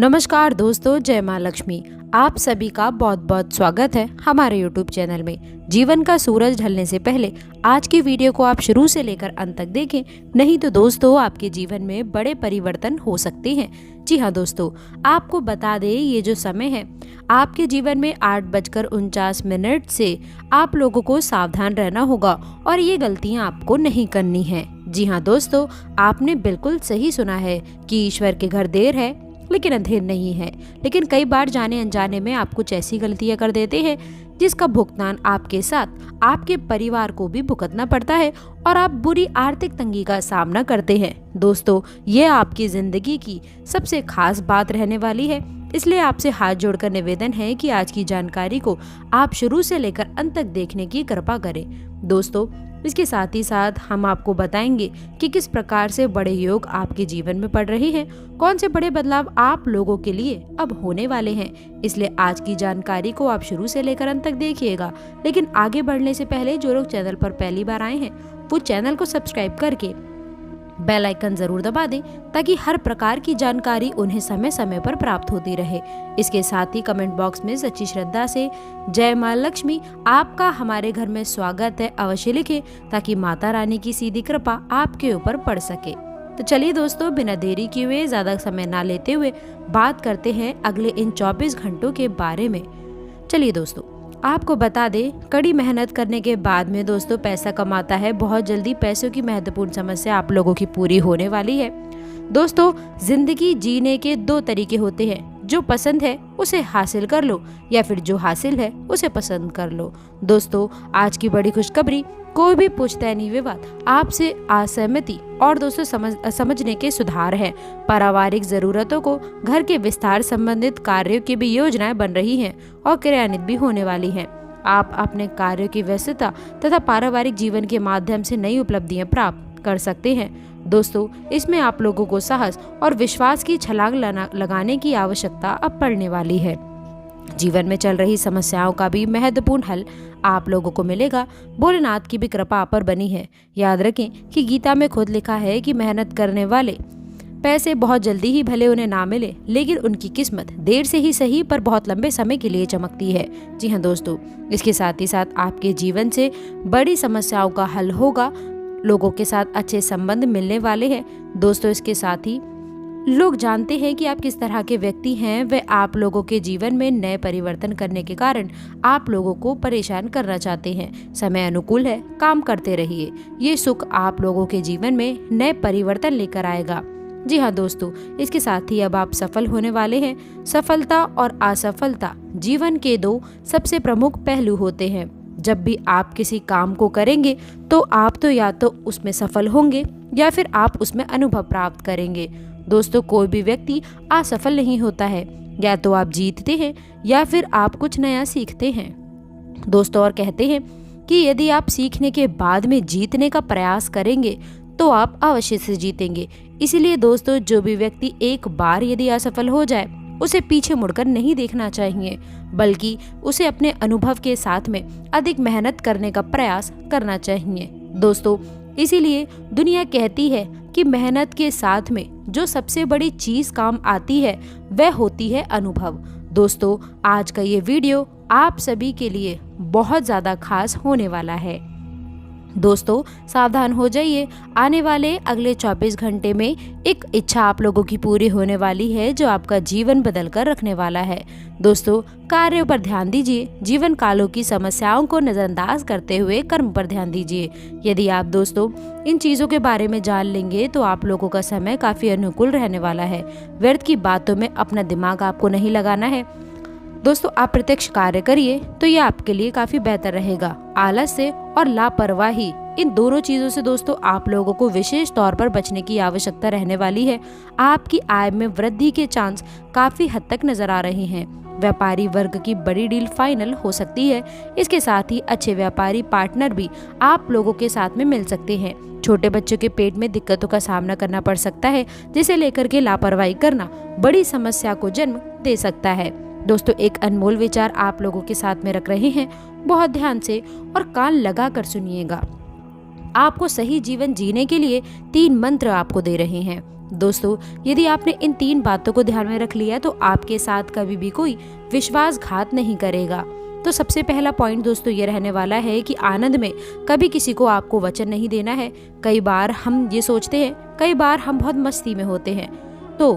नमस्कार दोस्तों, जय माँ लक्ष्मी। आप सभी का बहुत बहुत स्वागत है हमारे YouTube चैनल में। जीवन का सूरज ढलने से पहले आज की वीडियो को आप शुरू से लेकर अंत तक देखें, नहीं तो दोस्तों आपके जीवन में बड़े परिवर्तन हो सकते हैं। जी हाँ दोस्तों, आपको बता दें ये जो समय है आपके जीवन में 8:49 से आप लोगों को सावधान रहना होगा और ये गलतियाँ आपको नहीं करनी है। जी हाँ दोस्तों, आपने बिल्कुल सही सुना है कि ईश्वर के घर देर है लेकिन अंधेर नहीं है। लेकिन कई बार जाने अनजाने में आप कुछ ऐसी गलतियां कर देते हैं जिसका भुगतान आपके साथ आपके परिवार को भी भुगतना पड़ता है और आप बुरी आर्थिक तंगी का सामना करते हैं। दोस्तों, ये आपकी जिंदगी की सबसे खास बात रहने वाली है, इसलिए आपसे हाथ जोड़कर निवेदन है कि आज की जानकारी को आप शुरू से लेकर अंत तक देखने की कृपा करें। दोस्तों, इसके साथ ही साथ हम आपको बताएंगे कि किस प्रकार से बड़े योग आपके जीवन में पड़ रहे हैं, कौन से बड़े बदलाव आप लोगों के लिए अब होने वाले हैं। इसलिए आज की जानकारी को आप शुरू से लेकर अंत तक देखिएगा। लेकिन आगे बढ़ने से पहले जो लोग चैनल पर पहली बार आए हैं वो चैनल को सब्सक्राइब करके बेल आइकन जरूर दबा दें ताकि हर प्रकार की जानकारी उन्हें समय समय पर प्राप्त होती रहे। इसके साथ ही कमेंट बॉक्स में सच्ची श्रद्धा से जय माँ लक्ष्मी, आपका हमारे घर में स्वागत है अवश्य लिखें ताकि माता रानी की सीधी कृपा आपके ऊपर पड़ सके। तो चलिए दोस्तों, बिना देरी किए हुए ज्यादा समय ना लेते हुए बात करते हैं अगले इन 24 घंटों के बारे में। चलिए दोस्तों, आपको बता दें, कड़ी मेहनत करने के बाद में दोस्तों पैसा कमाता है। बहुत जल्दी पैसों की महत्वपूर्ण समस्या आप लोगों की पूरी होने वाली है। दोस्तों, जिंदगी जीने के 2 तरीके होते हैं, जो पसंद है उसे हासिल कर लो या फिर जो हासिल है उसे पसंद कर लो। दोस्तों, आज की बड़ी खुशखबरी, कोई भी पुश्तैनी विवाद आपसे असहमति और दोस्तों समझने के सुधार है। पारिवारिक जरूरतों को घर के विस्तार संबंधित कार्यों की भी योजनाएं बन रही हैं और क्रियान्वित भी होने वाली हैं। आप अपने कार्यों की व्यस्तता तथा पारिवारिक जीवन के माध्यम से नई उपलब्धियां प्राप्त कर सकते हैं। दोस्तों, इसमें आप लोगों को साहस और विश्वास की छलांग लगाने की आवश्यकता अब पड़ने वाली है। जीवन में चल रही समस्याओं का भी महत्वपूर्ण हल आप लोगों को मिलेगा। भोलेनाथ की भी कृपा आप पर बनी है। याद रखें कि गीता में खुद लिखा है कि मेहनत करने वाले पैसे बहुत जल्दी ही भले उन्हें ना मिले, लेकिन उनकी किस्मत देर से ही सही पर बहुत लंबे समय के लिए चमकती है। जी हाँ दोस्तों, इसके साथ ही साथ आपके जीवन से बड़ी समस्याओं का हल होगा। लोगों के साथ अच्छे संबंध मिलने वाले हैं। दोस्तों, इसके साथ ही लोग जानते हैं कि आप किस तरह के व्यक्ति हैं। वे आप लोगों के जीवन में नए परिवर्तन करने के कारण आप लोगों को परेशान करना चाहते हैं। समय अनुकूल है, काम करते रहिए। ये सुख आप लोगों के जीवन में नए परिवर्तन लेकर आएगा। जी हाँ दोस्तों, इसके साथ ही अब आप सफल होने वाले हैं। सफलता और असफलता जीवन के 2 सबसे प्रमुख पहलू होते हैं। जब भी आप किसी काम को करेंगे तो आप तो या तो उसमें सफल होंगे या फिर आप उसमें अनुभव प्राप्त करेंगे। दोस्तों, कोई भी व्यक्ति असफल नहीं होता है, या तो आप जीतते हैं या फिर आप कुछ नया सीखते हैं। दोस्तों, और कहते हैं कि यदि आप सीखने के बाद में जीतने का प्रयास करेंगे तो आप अवश्य से जीतेंगे। इसीलिए दोस्तों, जो भी व्यक्ति एक बार यदि असफल हो जाए उसे पीछे मुड़कर नहीं देखना चाहिए, बल्कि उसे अपने अनुभव के साथ में अधिक मेहनत करने का प्रयास करना चाहिए। दोस्तों, इसीलिए दुनिया कहती है कि मेहनत के साथ में जो सबसे बड़ी चीज काम आती है वह होती है अनुभव। दोस्तों, आज का ये वीडियो आप सभी के लिए बहुत ज्यादा खास होने वाला है। दोस्तों, सावधान हो जाइए, आने वाले अगले 24 घंटे में एक इच्छा आप लोगों की पूरी होने वाली है जो आपका जीवन बदल कर रखने वाला है। दोस्तों, कार्यों पर ध्यान दीजिए। जीवन कालों की समस्याओं को नजरअंदाज करते हुए कर्म पर ध्यान दीजिए। यदि आप दोस्तों इन चीजों के बारे में जान लेंगे तो आप लोगों का समय काफी अनुकूल रहने वाला है। व्यर्थ की बातों में अपना दिमाग आपको नहीं लगाना है। दोस्तों, आप प्रत्यक्ष कार्य करिए तो ये आपके लिए काफी बेहतर रहेगा। आलस से और लापरवाही, इन दोनों चीजों से दोस्तों आप लोगों को विशेष तौर पर बचने की आवश्यकता रहने वाली है। आपकी आय में वृद्धि के चांस काफी हद तक नजर आ रहे हैं। व्यापारी वर्ग की बड़ी डील फाइनल हो सकती है। इसके साथ ही अच्छे व्यापारी पार्टनर भी आप लोगों के साथ में मिल सकते हैं। छोटे बच्चों के पेट में दिक्कतों का सामना करना पड़ सकता है, जिसे लेकर के लापरवाही करना बड़ी समस्या को जन्म दे सकता है। दोस्तों, एक अनमोल विचार आप लोगों के साथ में रख रहे हैं, बहुत ध्यान से और कान लगा कर सुनिएगा। आपको सही जीवन जीने के लिए 3 मंत्र आपको दे रहे हैं। दोस्तों, यदि आपने इन 3 बातों को ध्यान में रख लिया तो आपके साथ कभी भी कोई विश्वासघात नहीं करेगा। तो सबसे पहला पॉइंट दोस्तों ये रहने वाला है कि आनंद में कभी किसी को आपको वचन नहीं देना है। कई बार हम ये सोचते हैं, कई बार हम बहुत मस्ती में होते हैं तो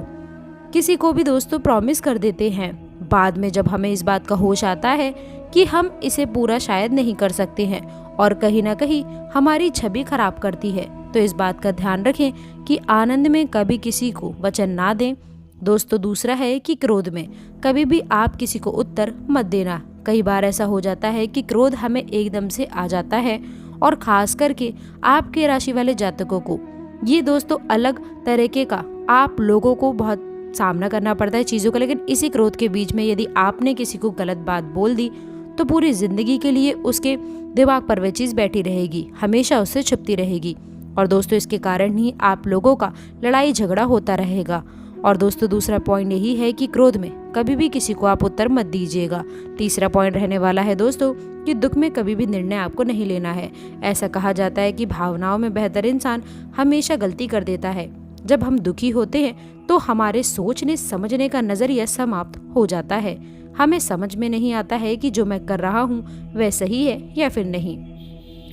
किसी को भी दोस्तों प्रॉमिस कर देते हैं। बाद में जब हमें इस बात का होश आता है कि हम इसे पूरा शायद नहीं कर सकते हैं और कहीं ना कहीं हमारी छवि खराब करती है, तो इस बात का ध्यान रखें कि आनंद में कभी किसी को वचन ना दें। दोस्तों, दूसरा है कि क्रोध में कभी भी आप किसी को उत्तर मत देना। कई बार ऐसा हो जाता है कि क्रोध हमें एकदम से आ जाता है और खास करके आपके राशि वाले जातकों को ये दोस्तों अलग तरीके का आप लोगों को बहुत सामना करना पड़ता है चीज़ों का। लेकिन इसी क्रोध के बीच में यदि आपने किसी को गलत बात बोल दी तो पूरी जिंदगी के लिए उसके दिमाग पर वह चीज़ बैठी रहेगी, हमेशा उससे छुपती रहेगी और दोस्तों इसके कारण ही आप लोगों का लड़ाई झगड़ा होता रहेगा। और दोस्तों दूसरा पॉइंट यही है कि क्रोध में कभी भी किसी को आप उत्तर मत दीजिएगा। तीसरा पॉइंट रहने वाला है दोस्तों कि दुख में कभी भी निर्णय आपको नहीं लेना है। ऐसा कहा जाता है कि भावनाओं में बेहतर इंसान हमेशा गलती कर देता है। जब हम दुखी होते हैं तो हमारे सोचने समझने का नजरिया समाप्त हो जाता है। हमें समझ में नहीं आता है कि जो मैं कर रहा हूँ वह सही है या फिर नहीं।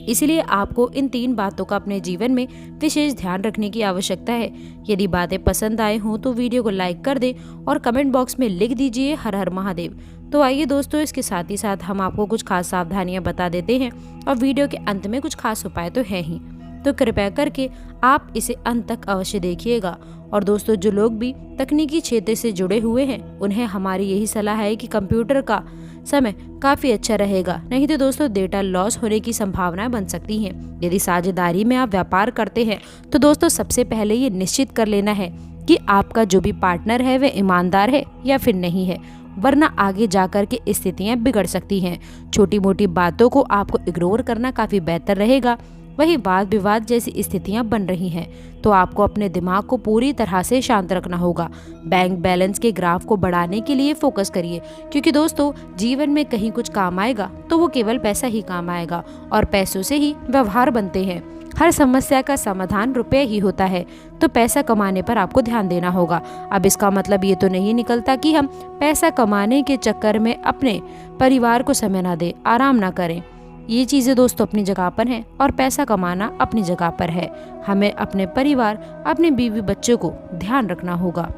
इसलिए आपको इन 3 बातों का अपने जीवन में विशेष ध्यान रखने की आवश्यकता है। यदि बातें पसंद आए हों तो वीडियो को लाइक कर दें और कमेंट बॉक्स में लिख दीजिए हर हर महादेव। तो आइए दोस्तों, इसके साथ ही साथ हम आपको कुछ खास सावधानियां बता देते हैं और वीडियो के अंत में कुछ खास उपाय तो है ही, तो कृपया करके आप इसे अंत तक अवश्य देखिएगा। और दोस्तों, जो लोग भी तकनीकी क्षेत्र से जुड़े हुए हैं उन्हें हमारी यही सलाह है कि कंप्यूटर का समय काफी अच्छा रहेगा, नहीं तो दोस्तों डेटा लॉस होने की संभावनाएं बन सकती हैं। यदि साझेदारी में आप व्यापार करते हैं तो दोस्तों सबसे पहले ये निश्चित कर लेना है कि आपका जो भी पार्टनर है वह ईमानदार है या फिर नहीं है, वरना आगे जाकर के स्थितियां बिगड़ सकती हैं। छोटी मोटी बातों को आपको इग्नोर करना काफी बेहतर रहेगा। वही वाद विवाद जैसी स्थितियां बन रही हैं तो आपको अपने दिमाग को पूरी तरह से शांत रखना होगा। बैंक बैलेंस के ग्राफ को बढ़ाने के लिए फोकस करिए, क्योंकि दोस्तों जीवन में कहीं कुछ काम आएगा तो वो केवल पैसा ही काम आएगा और पैसों से ही व्यवहार बनते हैं। हर समस्या का समाधान रुपये ही होता है, तो पैसा कमाने पर आपको ध्यान देना होगा। अब इसका मतलब ये तो नहीं निकलता कि हम पैसा कमाने के चक्कर में अपने परिवार को समय ना दें, आराम ना करें। ये चीज़ें दोस्तों अपनी जगह पर हैं और पैसा कमाना अपनी जगह पर है। हमें अपने परिवार, अपने बीवी बच्चों को ध्यान रखना होगा।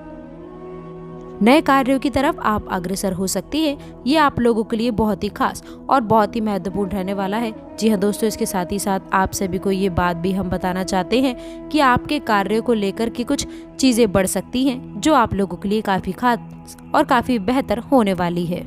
नए कार्यों की तरफ आप अग्रसर हो सकती है। ये आप लोगों के लिए बहुत ही खास और बहुत ही महत्वपूर्ण रहने वाला है। जी हाँ दोस्तों, इसके साथ ही साथ आप सभी को ये बात भी हम बताना चाहते हैं कि आपके कार्यों को लेकर के कुछ चीज़ें बढ़ सकती हैं जो आप लोगों के लिए काफ़ी खास और काफ़ी बेहतर होने वाली है।